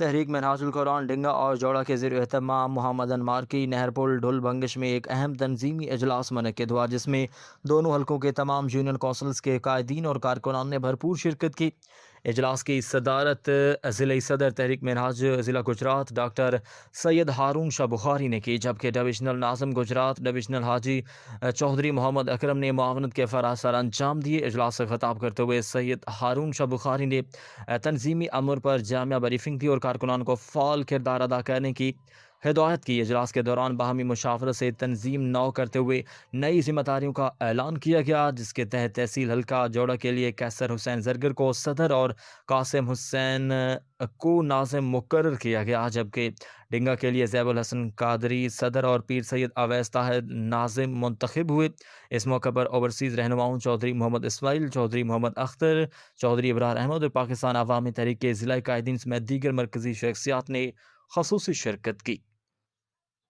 तहरीक मिनहाजुल कुरान डिंगा और जोड़ा के ज़रिए एहतमाम मोहम्मद अनमार की नहरपुल ढुल बंगश में एक अहम तनजीमी अजलास मुनक्किद हुआ, जिसमें दोनों हलकों के तमाम यूनियन कौंसल्स के कायदीन और कारकुनान ने भरपूर शिरकत की। इजलास की सदारत ज़िले सदर तहरीक मिनहाज ज़िला गुजरात डॉक्टर सैयद हारून शाह बुखारी ने की, जबकि डिविजनल नाज़म गुजरात डिविजनल हाजी चौधरी मोहम्मद अकरम ने मुआवनत के फ़राज सर अंजाम दिए। इजलास से खिताब करते हुए सैयद हारून शाह बुखारी ने तनजीमी अमर पर जामिया ब्रीफिंग दी और कारकुनान को फ़ाल किरदार अदा करने की हिदायत की। इजलास के दौरान बाहमी मुशावरत से तनजीम नौ करते हुए नई जिम्मेदारियों का ऐलान किया गया, जिसके तहत तहसील हल्का जोड़ा के लिए कैसर हुसैन जरगर को सदर और कासिम हुसैन को नाज़िम मुकर्रर किया गया, जबकि डिंगा के लिए ज़ैबुल हसन कादरी सदर और पीर सैयद अवैस ताहिर नाज़िम मुंतखब हुए। इस मौके पर ओवरसीज़ रहनुमाओं चौधरी मोहम्मद इस्माइल, चौधरी मोहम्मद अख्तर, चौधरी इब्रार अहमद और पाकिस्तान अवामी तहरीक के ज़िला कायदीन समेत दीगर मरकज़ी शख्सियात ने ख़ुसूसी शिरकत की।